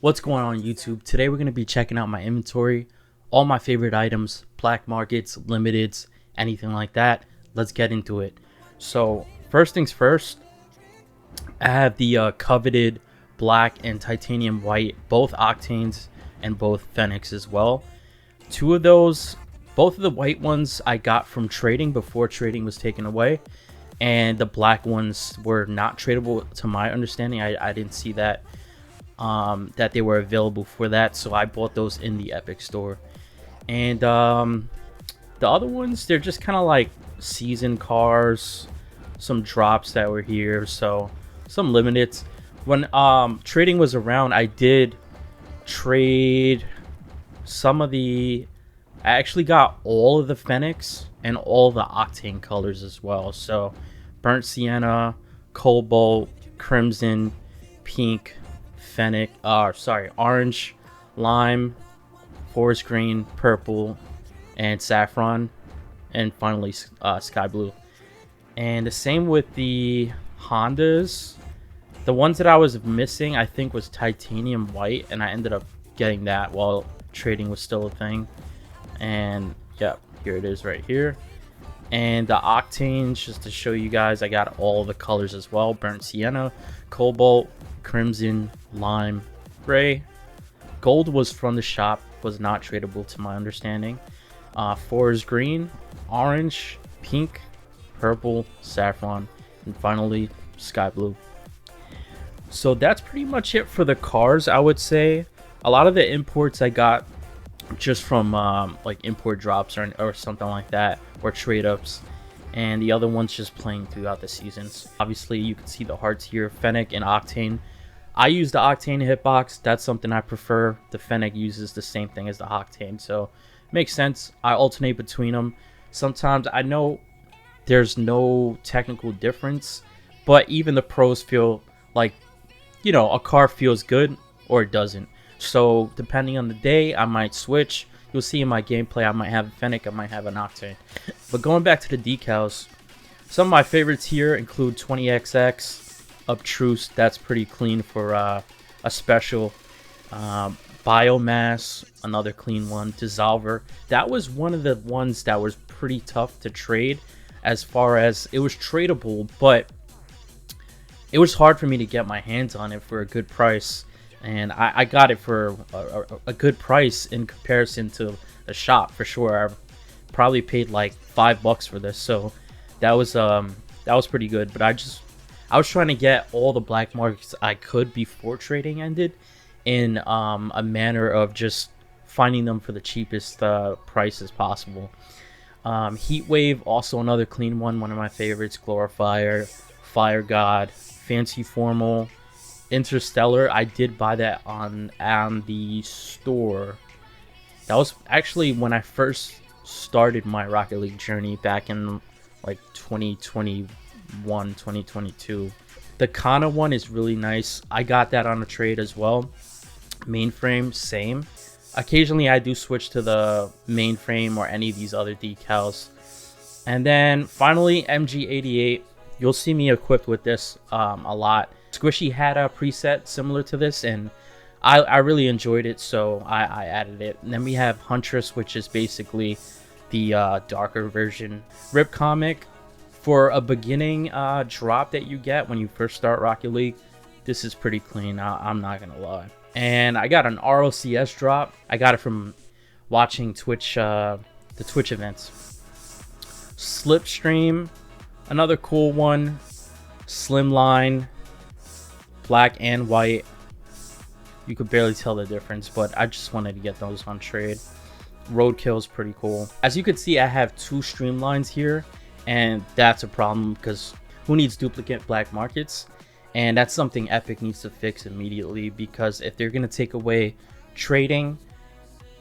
What's going on YouTube? Today we're going to be checking out my inventory, all my favorite items, black markets, limiteds, anything like that. Let's get into it. So first things first, I have the coveted black and titanium white, both octanes and both Phoenix as well. Two of those, both of the white ones I got from trading before trading was taken away, and the black ones were not tradable to my understanding. I didn't see that that they were available for that, so I bought those in the Epic store. And the other ones, they're just kind of like season cars, some drops that were here, so some limiteds. When trading was around, I did trade some of the, I actually got all of the Phoenix and all the octane colors as well. So burnt sienna, cobalt, crimson, pink, Fennec, orange, lime, forest green, purple, and saffron, and finally sky blue. And the same with the Hondas. The ones that I was missing, I think, was titanium white, and I ended up getting that while trading was still a thing. And yeah, here it is right here. And the octanes, just to show you guys, I got all the colors as well: burnt sienna, cobalt, crimson, lime, gray. Gold was from the shop, was not tradable to my understanding. Forest green, orange, pink, purple, saffron, and finally sky blue. So that's pretty much it for the cars, I would say. A lot of the imports I got just from like import drops or something like that, or trade ups, and the other ones just playing throughout the seasons. Obviously you can see the hearts here, Fennec and octane. I use the octane hitbox, that's something I prefer. The Fennec uses the same thing as the octane, so makes sense. I alternate between them. Sometimes I know there's no technical difference, but even the pros feel like, you know, a car feels good or it doesn't. So depending on the day, I might switch. You'll see in my gameplay, I might have a Fennec, I might have an octane. But going back to the decals, some of my favorites here include 20XX, Obtruse, that's pretty clean for a special. Biomass, another clean one. Dissolver, that was one of the ones that was pretty tough to trade, as far as it was tradable, but it was hard for me to get my hands on it for a good price. And I got it for a good price in comparison to the shop, for sure. I probably paid like $5 for this, so that was pretty good. But I was trying to get all the black markets I could before trading ended, in a manner of just finding them for the cheapest prices possible. Heatwave, also another clean one of my favorites. Glorifier, Fire God, Fancy Formal, Interstellar. I did buy that on the store. That was actually when I first started my Rocket League journey back in like 2021, 2022. The Kana one is really nice. I got that on a trade as well. Mainframe, same. Occasionally I do switch to the mainframe or any of these other decals. And then finally MG88. You'll see me equipped with this a lot. Squishy had a preset similar to this, and I really enjoyed it, so I added it. And then we have Huntress, which is basically the darker version. Rip Comic, for a beginning drop that you get when you first start Rocket League, this is pretty clean, I'm not gonna lie. And I got an ROCS drop. I got it from watching Twitch, the Twitch events. Slipstream, another cool one. Slimline, black and white. You could barely tell the difference, but I just wanted to get those on trade. Roadkill is pretty cool. As you can see, I have two streamlines here, and that's a problem because who needs duplicate black markets? And that's something Epic needs to fix immediately, because if they're going to take away trading,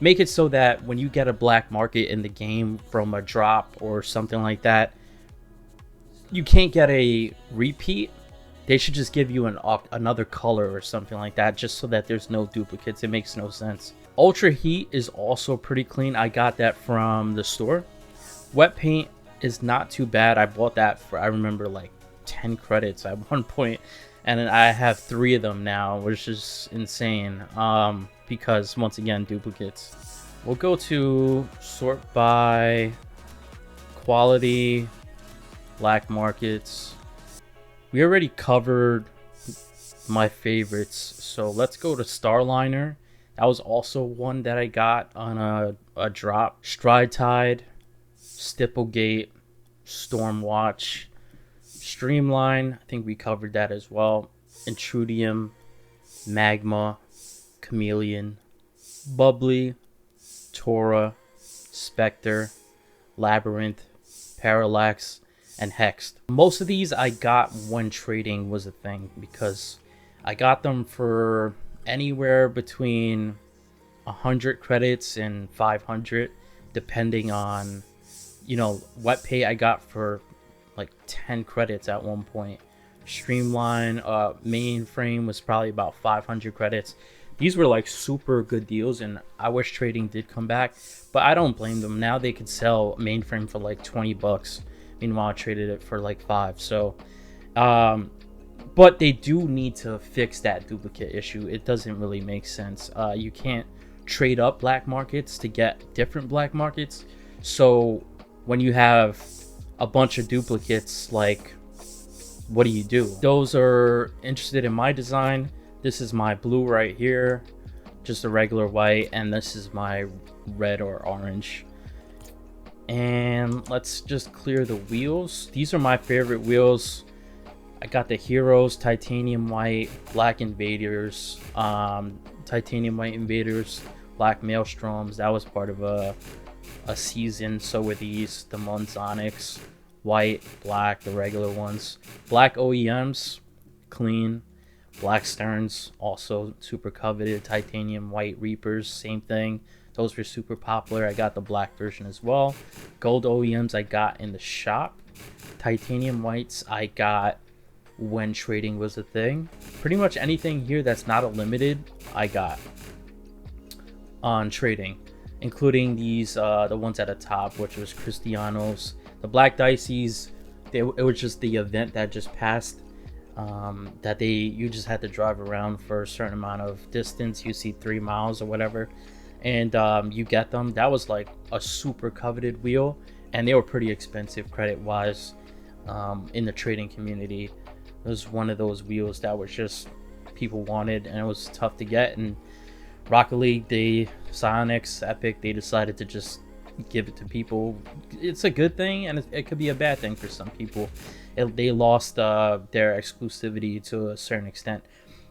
make it so that when you get a black market in the game from a drop or something like that, you can't get a repeat. They should just give you another color or something like that, just so that there's no duplicates. It makes no sense. Ultra Heat is also pretty clean. I got that from the store. Wet Paint is not too bad. I bought that for, I remember, like 10 credits at one point. and then I have 3 of them now, which is insane. Because once again, duplicates. We'll go to sort by quality, black markets. We already covered my favorites, so let's go to Starliner. That was also one that I got on a drop. Stride Tide, Stipplegate, Stormwatch, Streamline, I think we covered that as well. Intrudium, Magma, Chameleon, Bubbly, Tora, Spectre, Labyrinth, Parallax, and Hexed. Most of these I got when trading was a thing, because I got them for anywhere between 100 credits and 500, depending on, you know, what pay I got for like 10 credits at one point. Streamline, mainframe was probably about 500 credits. These were like super good deals, and I wish trading did come back, but I don't blame them. Now they could sell mainframe for like 20 bucks. Meanwhile, I traded it for like 5. So, but they do need to fix that duplicate issue. It doesn't really make sense. You can't trade up black markets to get different black markets. So when you have a bunch of duplicates, like, what do? Those are interested in my design. This is my blue right here, just a regular white, and this is my red or orange. And let's just clear the wheels. These are my favorite wheels. I got the Heroes, Titanium White, Black Invaders, Titanium White Invaders, Black Maelstroms. That was part of a season. So were these, the Monzonics, white, black, the regular ones. Black OEMs, clean. Black Sterns, also super coveted. Titanium White Reapers, same thing. Those were super popular. I got the black version as well. Gold OEMs I got in the shop. Titanium Whites I got when trading was a thing. Pretty much anything here that's not a limited, I got on trading, including these, the ones at the top, which was Cristianos. The Black Dices, it was just the event that just passed. That you just had to drive around for a certain amount of distance. You see 3 miles or whatever, and you get them. That was like a super coveted wheel, and they were pretty expensive credit wise in the trading community. It was one of those wheels that was just people wanted, and it was tough to get. And Rocket League, Psyonix, Epic, they decided to just give it to people. It's a good thing, and it could be a bad thing for some people. They lost their exclusivity to a certain extent,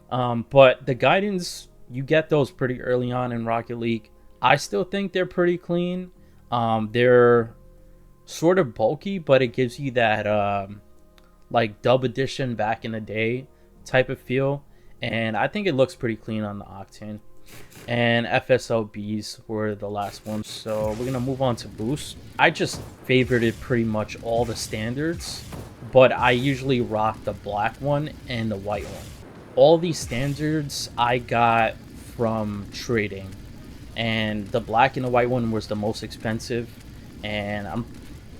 but the guidance, you get those pretty early on in Rocket League. I still think they're pretty clean. They're sort of bulky, but it gives you that like dub edition back in the day type of feel, and I think it looks pretty clean on the Octane. And FSLBs were the last ones, so we're gonna move on to boost. I just favorited pretty much all the standards, but I usually rock the black one and the white one. All these standards I got from trading, and the black and the white one was the most expensive, and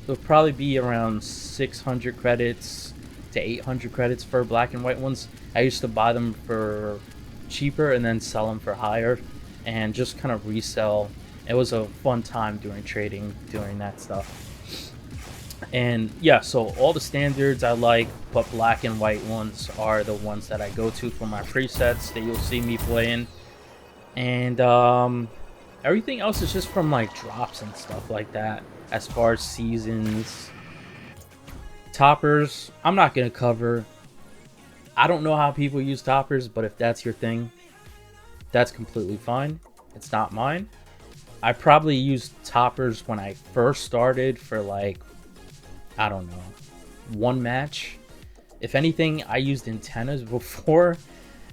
it'll probably be around 600 credits to 800 credits for black and white ones. I used to buy them for cheaper and then sell them for higher, and just kind of resell. It was a fun time during trading, doing that stuff. And yeah, so all the standards I like, but black and white ones are the ones that I go to for my presets that you'll see me playing. And everything else is just from like drops and stuff like that. As far as seasons, toppers, I'm not gonna cover. I don't know how people use toppers, but if that's your thing, that's completely fine. It's not mine. I probably used toppers when I first started for like, I don't know, 1 match. If anything, I used antennas before,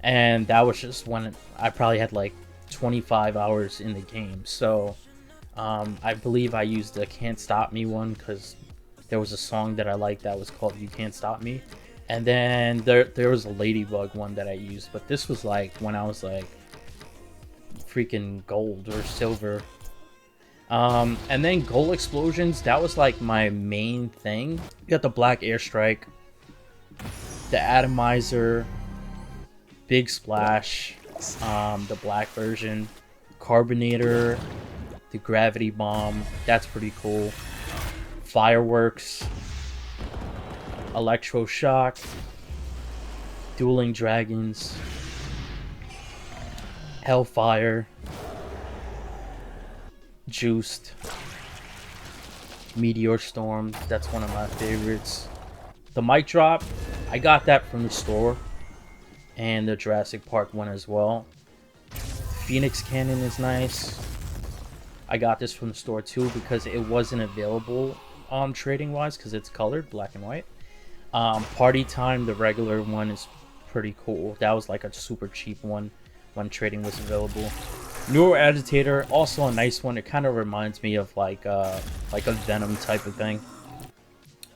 and that was just when I probably had like 25 hours in the game. So I believe I used the Can't Stop Me one because there was a song that I liked that was called You Can't Stop Me. And then there was a Ladybug one that I used, but this was like when I was like freaking gold or silver. And then gold explosions, that was like my main thing. You got the Black Airstrike, the Atomizer, Big Splash, the black version, Carbonator, the Gravity Bomb, that's pretty cool. Fireworks, Electroshock, Dueling Dragons, Hellfire, Juiced, Meteor Storm, that's one of my favorites. The Mic Drop, I got that from the store, and the Jurassic Park one as well. Phoenix Cannon is nice. I got this from the store too because it wasn't available trading wise because it's colored black and white. Party Time, the regular one, is pretty cool. That was like a super cheap one when trading was available. Neuro Agitator, also a nice one. It kind of reminds me of like a Venom type of thing.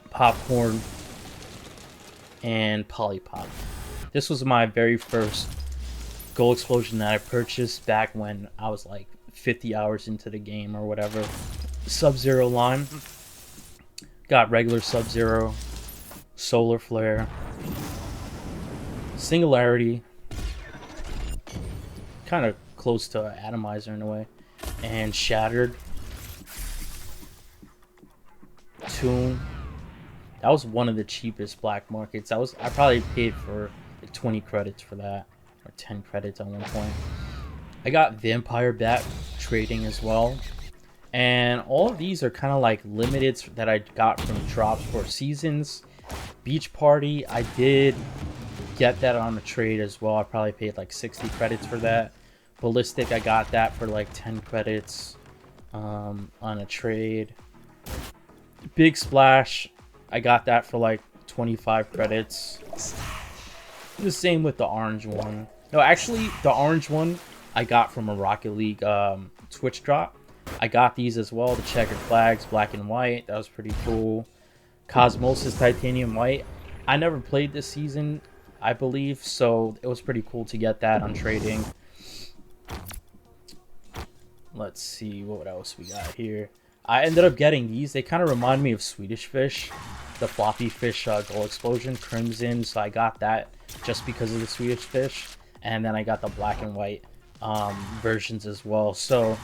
Popcorn and Polypop. This was my very first Gold Explosion that I purchased back when I was like 50 hours into the game or whatever. Sub-Zero line. Got regular Sub-Zero, Solar Flare, Singularity, kind of close to Atomizer in a way, and Shattered. Tune. That was one of the cheapest black markets. I probably paid for like 20 credits for that, or 10 credits at one point. I got Vampire Bat trading as well. And all of these are kind of like limiteds that I got from drops for seasons. Beach Party, I did get that on a trade as well. I probably paid like 60 credits for that. Ballistic, I got that for like 10 credits on a trade. Big Splash, I got that for like 25 credits. The same with the orange one. No, actually, the orange one I got from a Rocket League Twitch drop. I got these as well, the checkered flags, black and white. That was pretty cool. Cosmosis Titanium White. I never played this season, I believe, so it was pretty cool to get that on trading. Let's see what else we got here. I ended up getting these. They kind of remind me of Swedish Fish, the floppy fish Gold Explosion Crimson. So I got that just because of the Swedish Fish, and then I got the black and white versions as well. So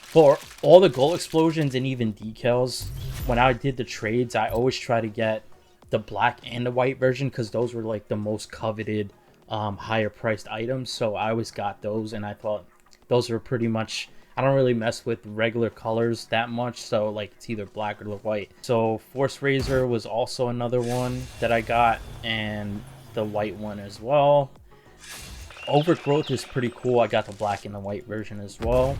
for all the Gold Explosions and even Decals, when I did the trades, I always try to get the black and the white version because those were like the most coveted higher priced items. So I always got those, and I thought those were pretty much, I don't really mess with regular colors that much, so like it's either black or the white. So Force Razor was also another one that I got, and the white one as well. Overgrowth is pretty cool. I got the black and the white version as well.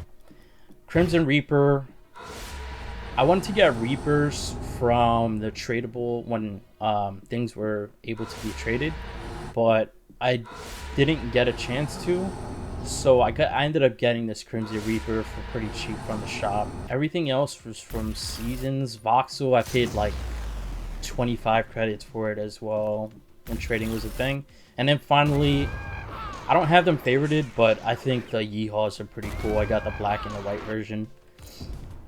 Crimson Reaper, I wanted to get Reapers from the tradable when things were able to be traded, but I didn't get a chance to. So I ended up getting this Crimson Reaper for pretty cheap from the shop. Everything else was from seasons. Voxel, I paid like 25 credits for it as well when trading was a thing. And then finally, I don't have them favorited, but I think the Yeehaws are pretty cool. I got the black and the white version.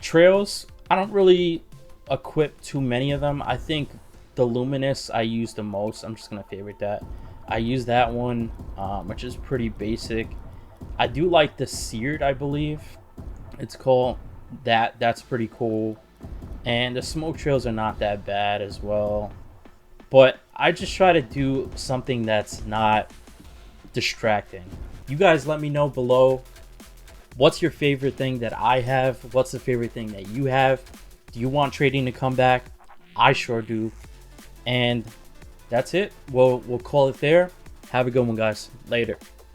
Trails, I don't really equip too many of them. I think the Luminous I use the most. I'm just going to favorite that. I use that one, which is pretty basic. I do like the Seared, I believe it's called. That's pretty cool. And the Smoke Trails are not that bad as well. But I just try to do something that's not distracting. You guys let me know below. What's your favorite thing that I have? What's the favorite thing that you have? Do you want trading to come back? I sure do. And that's it. We'll call it there. Have a good one, guys. Later.